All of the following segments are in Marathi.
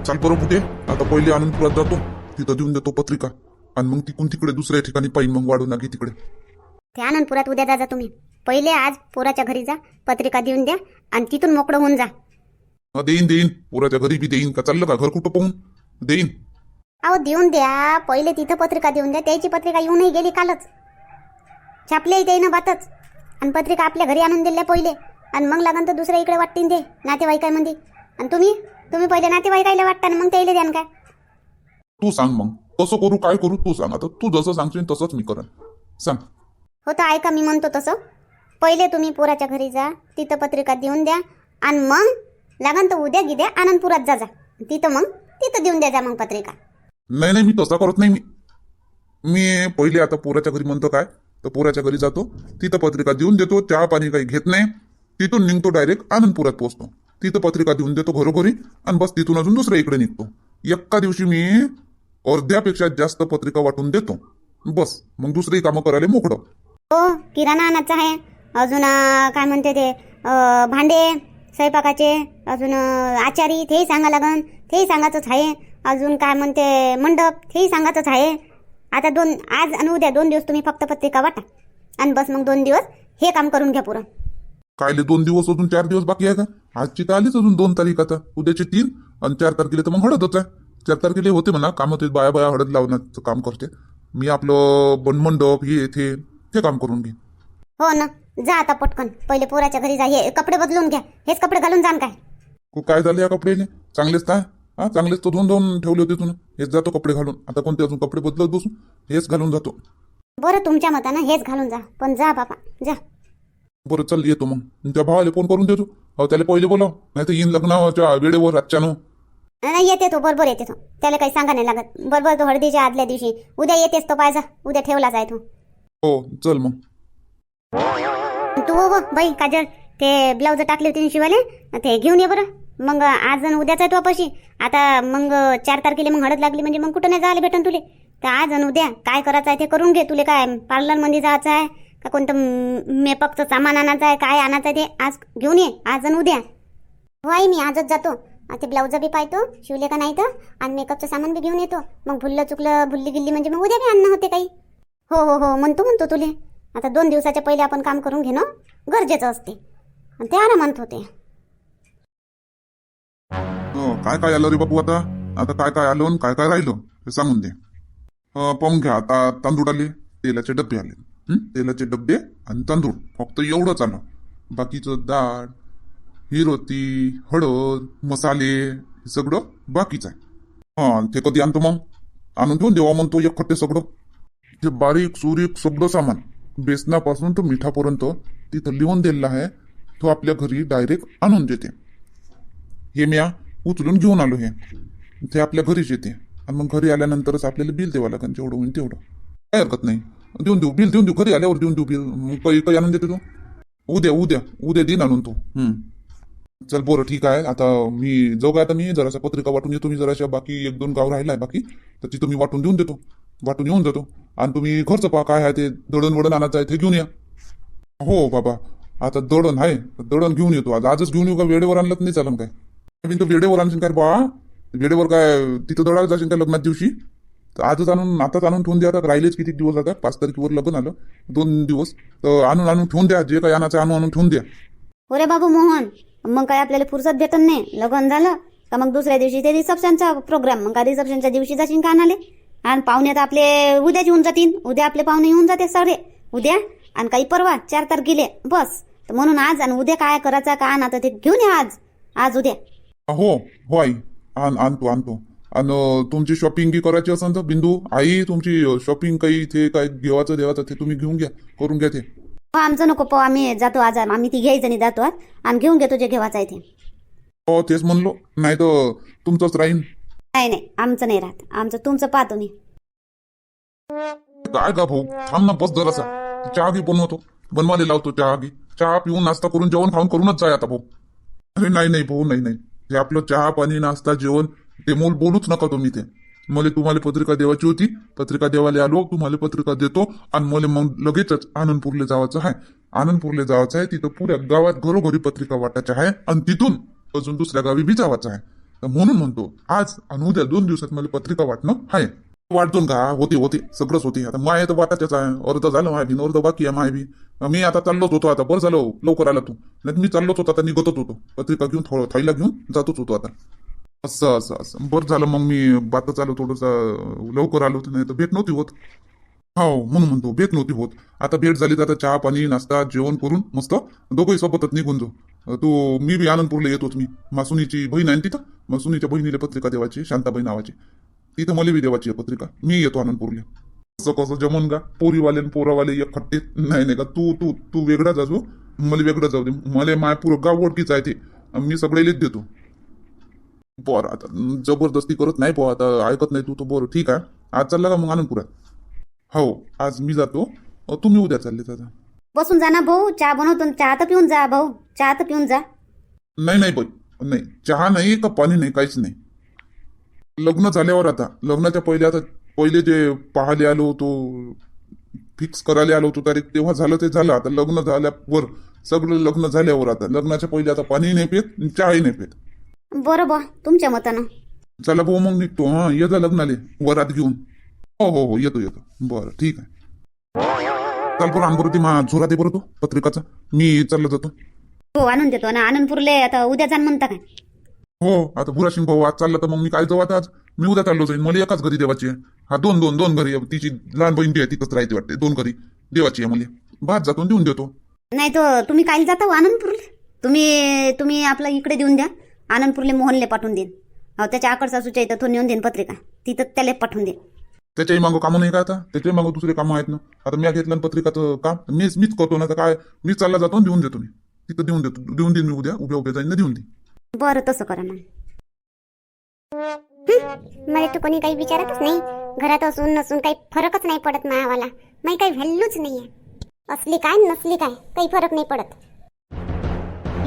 चाल बरं कुठे आता पहिले आनंदपुरात जातो, तिथं देऊन देतो पत्रिका, आणि मग तिकून तिकडे दुसऱ्या ठिकाणी पाहिजे मग वाढू नागी तिकडे. ते आनंदपुरात उद्या जा तुम्ही. पहिले आज पोराच्या घरी जा, पत्रिका देऊन द्या आणि तिथून मोकळं होऊन जा. देईन पोराच्या घरी बी देईन का, चाललं का घर कुठं पाहून देईन. अहो देऊन द्या, पहिले तिथं पत्रिका देऊन द्या. त्याची पत्रिका येऊनही गेली कालच, छापले त्याईनं बातच, आणि पत्रिका आपल्या घरी आणून दिल्या पहिले, आणि मग लागन तर दुसऱ्या इकडे वाटतीन ते नातेवाईकांमध्ये. आणि तुम्ही पहिले नातेवाईकायला वाटता ना, मग त्याला द्यान काय. तू सांग मग कसं करू काय करू, तू सांग. आता तू जसं सांगशील तसंच मी करेन, सांग. हो तर ऐका, मी म्हणतो तसं. पहिले तुम्ही पोराच्या घरी जा, तिथं पत्रिका देऊन द्या, आणि मग लागन तर उद्या गिद्या आनंदपुरात जा तिथं देऊन द्या मग पत्रिका. नाही मी तसा करत नाही. मी पहिले आता पोराच्या घरी म्हणतो काय, तर पोराच्या घरी जातो, तिथं पत्रिका देऊन देतो, चहा पाणी काही घेत नाही, तिथून निघतो डायरेक्ट आनंदपुरात पोहोचतो, तिथं पत्रिका देऊन देतो घरोघरी, आणि बस तिथून अजून दुसऱ्या इकडे निघतो. एका दिवशी मी अर्ध्यापेक्षा जास्त पत्रिका वाटून देतो, बस मग दुसरी कामं करायला मोकळं. हो, किराणा आणायचा आहे, अजून काय म्हणते ते भांडे स्वयंपाकाचे, अजून आचारी तेही सांगा लागन, तेही सांगायचंच आहे. अजून काय म्हणते मंडप, तेही सांगायचंच आहे. आता आज आणि उद्या 2 दिवस तुम्ही फक्त पत्रिका वाटा, आणि बस मग 2 दिवस हे काम करून घ्या पुरं. कायले 2 दिवस अजून 4 दिवस बाकी आहे का. आजची तर आलीच अजून 2 तारीख, आता उद्याची 3 आणि 4 तारखेला तर मग हळदच आहे. 4 तारखेला होते म्हणा काम, ते बाया हळद लावण्याचं काम करते मी. आपलं बनमंडप हे ते काम करून घे. हो ना, जा आता पटकन, पहिले पोराच्या घरी जा, हे कपडे बदलून घ्या. हेच कपडे घालून जाण काय. काय झालं या कपडेले, चांगलेच काय. हा चांगलेच तो धुवून ठेवले होते तुला, हेच जातो कपडे घालून. आता कोणते अजून कपडे बदलत बसू, हेच घालून जातो. बरं तुमच्या मतानं हेच घालून जा, पण जा बाबा जा. बरं चल येतो मग. तुमच्या भावाला फोन करून देतो, हो त्याला पहिले बोलाव, नाही तर येईन लग्नाच्या वेळेवर रातच्यानं. नाही येते तो, बरोबर येते तो, त्याला काही सांगा नाही लागत. बरोबर तो हळदीच्या आदल्या दिवशी उद्या येतेस तो, पाहिजा उद्या ठेवलाच आहे तो. हो चल मग. तू हो बाई काजल, ते ब्लाउज टाकले होते शिवाले, ते घेऊन ये बरं. मग आज आणि उद्याच आहे तो अपशी. आता मग 4 तारखेला मग हळद लागली म्हणजे मग कुठं नाही जायला भेटन तुले. तर आज आणि उद्या काय करायचं आहे ते करून घे. तुले काय पार्लरमध्ये जायचं आहे का, कोणतं मेकअपचं सामान आणायचं आहे, काय आणायचं आहे ते आज घेऊन ये, आज आणि उद्या. हो आई, मी आजच जातो. ते ब्लाउज बी पाहतो शिवले का नाही तर, आणि मेकअपचं सामान बी घेऊन येतो. मग भुल्ली गिल्ली म्हणजे मग उद्या बी आणणं होते काही. हो म्हणतो तुले. आता 2 दिवसाच्या पहिले आपण काम करून घेणं गरजेचं असते, आणि ते आरामात होते. काय आलं रे बापू, आता काय आलं आणि काय राहिलं ते सांगून दे. पाहून घ्या आता. तांदूळ आले, तेलाचे डबे आले, तेलाचे डबे आणि तांदूळ, फक्त एवढंच आलं. बाकीचं डाळ, हिरोती, हळद, मसाले हे सगळं बाकीच आहे. ते कधी आणतो मग, आणून ठेवून देवा म्हणतो एकखट्टे सगळं. ते बारीक सुरीक सगळं सामान, बेसनापासून तो मिठापर्यंत तिथं लिहून दिलेला आहे, तो आपल्या घरी डायरेक्ट आणून देते. हे मी उचलून घेऊन आलो, हे ते आपल्या घरीच येते. आणि मग घरी आल्यानंतरच आपल्याला बिल द्यावं लागेल, जेवढं होईल तेवढं. काय हरकत नाही, बिल देऊन देऊ, घरी आल्यावर देऊन देऊ बिल. काही आणून देते तो उद्या दिन आणून तो. चल बरं ठीक आहे. आता मी जाऊ का, आता मी जरासा पत्रिका वाटून येतो. मी जराशा बाकी 1-2 गाव राहिलाय बाकी, तर तिथं मी वाटून देऊन देतो, वाटून येऊन जातो. आणि तुम्ही घरचं पहा काय आहे ते, दळण आणायचं आहे ते घेऊन या. हो बाबा, आता दळण आहे, दळण घेऊन येतो. आजच घेऊन येऊ का, वेळेवर आणलं नाही चालेल काय. तो वेळेवर आणशील काय बा, वेळेवर काय तिथं दळायला जाशील काय लग्नाच्या दिवशी, तर आताच आणून ठेवून द्या. आता राहिलेच किती दिवस, आता 5 तारखेवर लग्न आलं, 2 दिवस तर आणून ठेवून द्या. जे काही आणायचं आणून ठेवून द्या. अरे बाबू मोहन, मग काय आपल्याला फुरसत भेटत नाही. लग्न झालं का मग दुसऱ्या दिवशी ते रिसेप्शनचा प्रोग्राम, मग का रिसेप्शनच्या दिवशी जाशील का आणाले. आणि पाहुणे तर आपले उद्याच येऊन जातील, उद्या आपले पाहुणे येऊन जाते सगळे उद्या, आणि काही परवा 4 तारखेला बस. तर म्हणून आज आणि उद्या काय करायचं का आणायचं ते घेऊन या, आज उद्या. हो आई, आणतो. आणि तुमची शॉपिंग करायची असेल तर बिंदू आई, तुमची शॉपिंग काही ते काय घेवायचं देवाचं ते तुम्ही घेऊन घ्या, करून घ्या ते. आमचं नको पाहू, आम्ही जातो आज, आम्ही ती घ्यायचं जातो आज, आणि घेऊन घेतो जे घेवायचं आहे ते. हो तेच म्हणलो, नाही तर तुमचंच राहीन. नाही आमचं नाही राहत, आमचं तुमचं पाहतो मी. काय का भाऊ, थांब ना बस जरासा, चहा घे बनवायला लावतो. चहा पिऊन नाश्ता करून जेवण खाऊन करूनच जाय आता भाऊ. अरे नाही भाऊ, नाही ते आपलं चहा पाणी नाश्ता जेवण ते बोलूच नका तुम्ही. ते तुम्हाला पत्रिका देवाची होती, पत्रिका देवाला आलो, तुम्हाला पत्रिका देतो, आणि मला मग लगेचच आनंदपूरला जायचं आहे. तिथं पुऱ्या गावात घरोघरी पत्रिका वाटायच्या आहे, आणि तिथून अजून दुसऱ्या गावी बी जावायचं आहे. तर म्हणून म्हणतो आज आणि उद्या 2 दिवसात मला पत्रिका वाटणं आहे. वाटतो का? होते सगळंच होते. आता माय तर वाटायच आहे. अर्ध झालं माय बी, अर्ध बाकी आहे माय बी. मी आता चाललोच होतो. आता बरं झालं लवकर आला तू, नाही मी चाललोच होतो. आता निघतच होतो, पत्रिका घेऊन थैला घेऊन जातोच होतो आता. असं बरं झालं मग मी बातच आलो थोडंसं लवकर आलो होतो, नाही तर भेट नव्हती होत. हो म्हणून म्हणतो भेट नव्हती होत. आता भेट झाली तर आता चहा पाणी नाश्ता जेवण करून मस्त दोघंही सोबतच निघून जाऊ. तू मी बी आनंदपूरला येतोच. मी मासुनीची बहीण आहे ना तिथं, मासुनीच्या बहिणीला पत्रिका देवाची, शांताबाई नावाची, तिथं मला बी देवाची आहे पत्रिका. मी येतो आनंदपूरला. कसं कसं जमून का? पोरीवाले पोरावाले एक खट्टे नाही का? तू तू तू वेगळा जाजो, मला वेगळं जाऊ दे. मला माय पुरं गाव ओळखीच आहे ते, मी सगळेलेच देतो. बरं आता जबरदस्ती करत नाही पो, आता ऐकत नाही तू तर. बरं ठीक आहे. आज चालला का मग आनंदपुरात? हो आज मी जातो, तुम्ही उद्या चालले दादा. बसून जा ना भाऊ, चहा बनवतो. चहा तर पिऊन जा भाऊ, चहा तर पिऊन जा. नाही बाई, नाही चहा नाही का पाणी नाही, काहीच नाही. लग्न झाल्यावर आता, लग्नाच्या पहिले जे पाहायला आलो होतो, फिक्स करायला आलो होतो तारीख, तेव्हा झालं ते झालं. आता लग्न झाल्यावर सगळं लग्न झाल्यावर, आता लग्नाच्या पहिले आता पाणी नाही पित, चहाही नाही पित. बरं बा, तुमच्या मतानं. चला भाऊ मग निघतो. हा ये जा लग्नाले वरात घेऊन. हो येतो. बरं ठीक आहे. चाल बरं आण बरं ती झोरा दे बरं तू पत्रिकाचा, मी चालला जातो. हो आणून देतो ना. आनंदपूरले आता उद्या जाण म्हणता काय? हो आता भुरासिंग भाऊ आज चालला तर मग मी काय जाऊ आता. आज मी उद्या चाललो जाईन. मला एकाच घरी देवाची आहे. हा दोन घरी आहे. तिची लहान बहीण ती आहे, तिथंच राहते वाटते. 2 घरी देवाची आहे. मला भात जातो देऊन देतो. नाही तर तुम्ही काय जाता हो आनंदपूरले? तुम्ही आपलं इकडे देऊन द्या. आनंदपूरले मोहनले पाठवून देईन. हो त्याच्या आकड सासूच्या इथं तो नेऊन देईन पत्रिका, तिथं त्याला पाठवून देईन. त्याच्याही मागं कामं नाही का आता? त्याच्याही मागं दुसरे कामं आहेत ना. आता मी घेतलं ना पत्रिकाचं काम, मीच करतो ना. तर काय मी चालला जातो देऊन देतो. मी तिथं देऊन देईन. मी उद्या जाईन ना देऊन देईन. बरं तसं करा मग. मला तर कोणी काही विचारतच नाही. घरात असून नसून काही फरकच नाही पडत मायावाला. माही काही व्हॅल्यूच नाहीये. असली काय नसली काय काही फरक नाही पडत.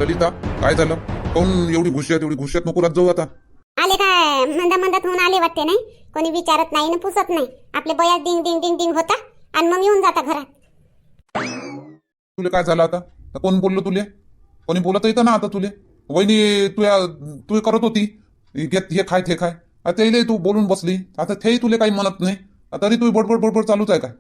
ललिता काय झालं? कोण एवढी घुश्यात नको रात जाऊ आता. आले काय मंदात होऊन आले वाटते नाही. कोणी विचारत नाही ना पुसत नाही. आपले बयास डिंग डिंग डिंग डिंग होता आणि मग येऊन जाता घरात. तुले काय झालं आता? कोण बोललो तुले? कोणी बोलत येतं ना आता तुले? वहिनी तू करत होती हे खाय ते खाय, आता इले तू बोलून बसली. आता तेही तुले काही म्हणत नाही, तरी तू बडबड चालूच आहे काय?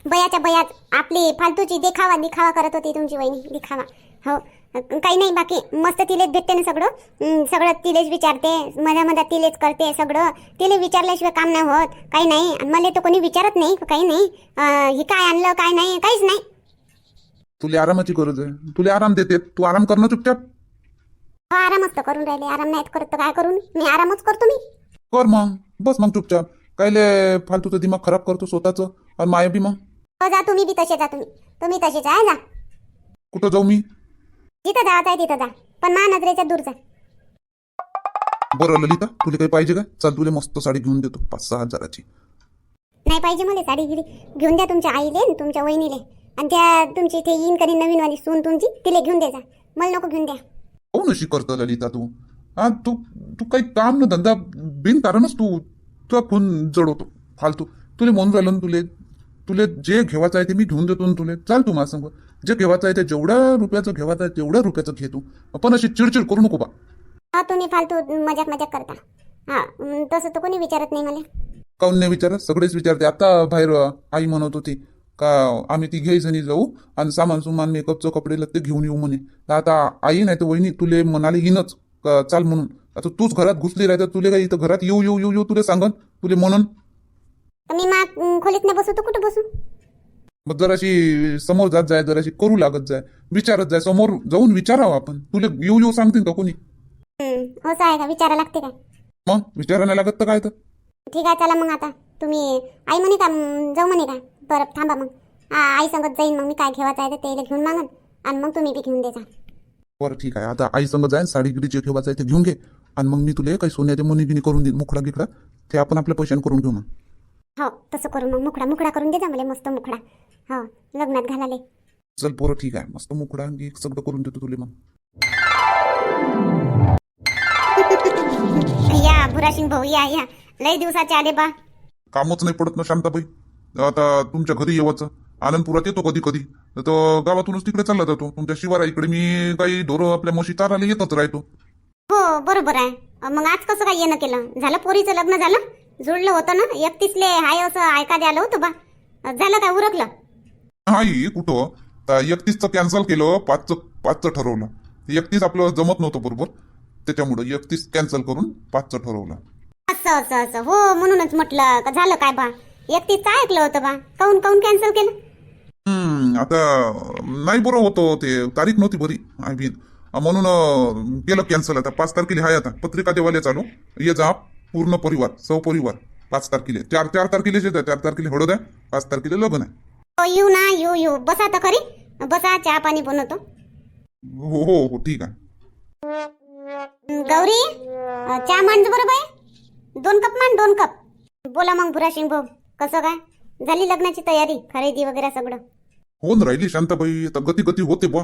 बयाच्या बयात आपली फालतूची दिखावा करत होती तुमची वहिनी. दिखावा हो काही नाही. बाकी मस्त तिलेच भेटते ना सगळं तिलेच विचारते. मध्या तिलेच करते सगळं. तिले विचारल्याशिवाय काम नाही होत. काही नाही. आणि मला तर कोणी विचारत नाही काही नाही. हे काय आणलं काय नाही काहीच नाही. तुला आरामाची गरज आहे. तुला आराम देते, तू आराम करणं चुपचाप. हो आरामच तर करून राहिले. आराम नाहीत करत तर काय करून? मी आरामच करतो. मी कर मग, बस मग चुपचाप. कायले फालतूचं दिमाग खराब करतो स्वतःचं आणि माया बी. मग हो जा तुम्ही बी तसे जा. तुम्ही तसेच आहे. जा कुठं जाऊ मी? जिथं जायचं आहे तिथं जा, पण नजरेच्या दूर जा. बरं ललिता तुला काही पाहिजे का? चाल तुला मस्त साडी घेऊन देतो 5-6 हजाराची. नाही पाहिजे मला साडी गिरी. घेऊन द्या तुमच्या आईले तुमच्या वहिनीले. आणि त्या तुमची इथे येईन कधी नवीनवाली सून तुमची, तिले घेऊन द्या. मला नको घेऊन द्या. हो नशी करतो ललिता तू. हा तू काही काम न धंदा बिनकारणच तुझा फोन जडवतो फालतू. तुला म्हणून राहिलं ना, तुले जे घेवायचं आहे ते मी घेऊन देतो ना तुले. चाल तू माझ्या संग. जे घेवायचं आहे ते जेवढ्या रुपयाचं घेवायचं आहे तेवढ्या रुपयाचं घे तू. पण अशी चिडचिड करू नको बा. हा तुम्ही फालतू मजाक करता. हा तसं तर कोणी विचारत नाही मला. काऊन नाही विचारत? सगळेच विचारते. आता बाहेर आई म्हणत होती का आम्ही ती जणी जाऊ आणि सामान मेकअपचं कपडे लत्ते घेऊन येऊ म्हणे. तर आता आई नाही तर वहिनी तुले म्हणाले येईनच चाल म्हणून. आता तूच घरात घुसली राहते. तुले काय इथं घरात येऊ तुले सांगन तुले म्हणून. मी खोलीत नाही बसू तर कुठं बसू? मग जराशी समोर जात जाय, जराशी करू लागत जाय, विचारत जाय. समोर जाऊन विचारावं आपण. तुले येऊ सांगतील का कोणी? असं आहे का? विचारा लागते काय? मग विचारा नाही लागत तर काय तर. ठीक आहे चला मग. आता तुम्ही आई म्हणे का जाऊ म्हणे का? बरं थांबा मग. आई सांगत जाईन मग मी काय घेवायचं आहे ते घेऊन मागन आणि मग तुम्ही बी घेऊन द्याचा. बरं ठीक आहे. आता आई संग जाईन, साडी गिडी जे घेवायचं आहे ते घेऊन घे आणि मग मी तुला काही सोन्याच्या मुनी करून देईन. मुखडा गिकडा ते आपण आपल्या पैशाने करून घेऊ. मग हो तसं करू. मग मुखडा करून दे जा मला. मस्त मुखडा हो लग्नात घालाले. चल पोरं ठीक आहे. मस्त मुखडा सगळं करून देतो तुला. मग या भुरासिंग भाऊ या लय दिवसाचे आले बा. कामच नाही पडत ना शांताबाई. आता तुमच्या घरी येवायचं. आनंदपुरात येतो कधी तर गावातूनच तिकडे चालला जातो. तुमच्या शिवारा इकडे मी काही ढोरं आपल्या म्हशी चारायला येतच राहतो. हो बरोबर आहे. मग आज कसं काय येणं केलं? झालं पोरीचं लग्न झालं, जुळलं होतं ना 31ले हाय असं ऐकायला आलं होतं बा. झालं काय उरकलं? आई कुठं 31चं कॅन्सल केलं, 5चं ठरवलं. 31 आपलं जमत नव्हतं बरोबर, त्याच्यामुळं 31 कॅन्सल करून 5चं ठरवलं. असं असं असं हो, म्हणूनच म्हटलं का झालं काय बा. 31चं ऐकलं होतं बा, काऊन काऊन कॅन्सल केलं? आता नाही बरं होतं, ते तारीख नव्हती बरी आय बीन, म्हणून केलं कॅन्सल. आता 5 तारखेला आहे, आता पत्रिका देवाले चालू. ये जा पूर्ण परिवार, सपरिवार. 5 तारखेला 4 तारखेला येतं, 4 तारखेला हळद आहे, 5 तारखेला लग्न आहे. हो येऊ ना, येऊ बसा तर खरी. बसा, चहा पाणी बनवतो. हो हो हो ठीक आहे. गौरी चहा मांड बरं बाई. 2 कप मान, 2 कप. बोला मग भुराशिंग भाऊ, कसं काय झाली लग्नाची तयारी, खरेदी वगैरे सगळं? होऊन राहिली शांताबाई, आता गती गती होते बा.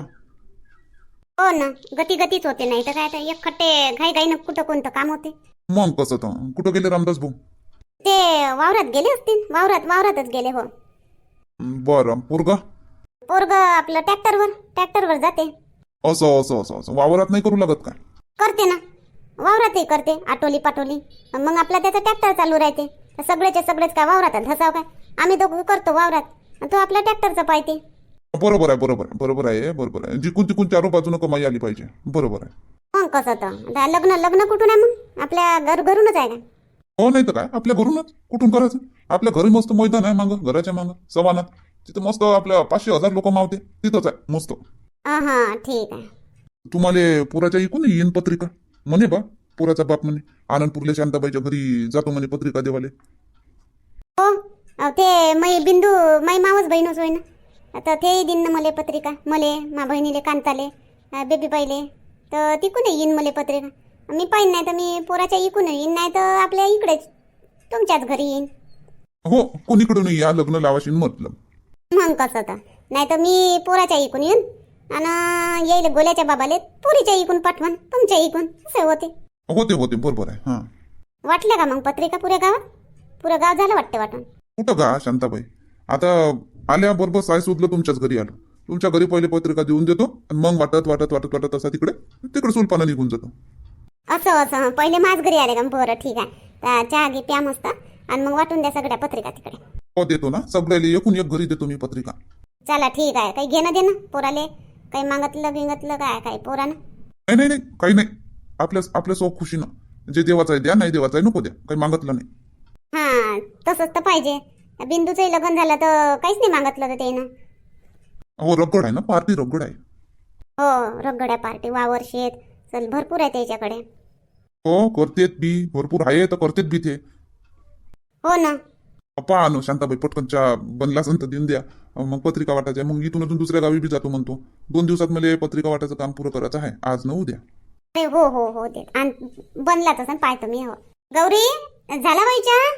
हो ना, गती गतीच होते, नाही तर काय. तर एक खट्टे घाई घाईनं कुठं कोणतं काम होते. मग कसं तर कुठं गेले रामदास भाऊ? ते वावरात गेले असतील, वावरातच गेले. हो बरं, पोरगा पोरग आपलं ट्रॅक्टरवर जाते. असं असं असं असं वावरात नाही करू लागत काय? करते ना, वावरातही करते, आटोली पाटोली. मग आपला त्याचा ट्रॅक्टर चालू राहते. सगळेचे सगळेच काय वावरात धसाव काय? आम्ही दोघं करतो वावरात, तो आपल्या ट्रॅक्टरचं पाहते. बरोबर आहे, बरोबर आहे, बरोबर आहे, बरोबर आहे. जिकून तिकून चारो बाजूनं कमाई आली पाहिजे. बरोबर आहे. मग कसं तर आता लग्न कुठून आहे? मग आपल्या घरूनच आहे का? हो, नाही तर काय, आपल्या घरूनच कुठून करायचं? आपल्या घरी मस्त मैदान आहे मागं, घराच्या मागं सवानात. तिथं मस्त आपल्या 500-1000 लोक मावते, तिथंच आहे मस्त. हा ठीक आहे. तुम्हाला पोराच्या इकून येईन पत्रिका म्हणे बा. पोराचा बाप म्हणे आनंदपूरले शांताबाईच्या घरी जातो म्हणे पत्रिका देवाले. हो ते बिंदू मावस बहीणच होय ना. आता तेही दिन ना मले पत्रिका, मले मा बहिणीले कांताले बेबी पाहिले तर तिकून येईन मले पत्रिका. मी पाहिन, नाही तर मी पोराच्या इकून येईन, नाही तर आपल्या इकडेच तुमच्याच घरी येईन. हो, कोणीकडून या लग्न लावाशी मतलब. मग कसं तर, नाही तर मी पोराच्या इकून येईन आणि येईल गोल्याच्या बाबाले पोरीच्या इकून पाठवण, तुमच्या इकून. असे होते होते बरोबर आहे. हा, वाटलं का मग पत्रिका पुऱ्या गावात? पुरं गाव झालं वाटतं वाटून. कुठं का शांताबाई, आता आल्याबरोबर साय सुधलं तुमच्याच घरी आलो. तुमच्या घरी पहिले पत्रिका देऊन देतो आणि मग वाटत असा तिकडे सुलपाना निघून जातो. असं पहिले माझ घरी आले का? बरं ठीक आहे. तर चहा घे प्या मस्त आणि मग वाटून द्या सगळ्या पत्रिका तिकडे. हो देतो ना, सगळ्याला एकूण एक घरी देतो मी पत्रिका. चला ठीक आहे. काही घेणं देणं पोराले, काही मागतलं काय पोरानं? नाही काही नाही. आपल्या सो खुशीनं जे देवाचं आहे द्या, नाही देवाचं आहे नको द्या, काही मागतलं नाही. हा तसंच तर पाहिजे. बिंदूचंही लग्न झालं तर काहीच नाही मागतलं तर त्यानं. हो रगड आहे ना, पार्टी रगड आहे. हो रगड्या पार्टी, वावर शेत चल भरपूर आहे त्याच्याकडे. हो करतेत बी, भरपूर आहे तर करतेत बी ते. हो ना. पहा नो शांताबाई, पटकनच्या बनला असेल तर देऊन द्या. मग पत्रिका वाटायचं आहे, मग इथून अजून दुसऱ्या गावी बी जातो म्हणतो. 2 दिवसात मला पत्रिका वाटायचं काम पुरं करायचं आहे, आज न उद्या. हो दे. आणि बनला तसं पाहतो मी. हो गौरी झाला बाई चहा?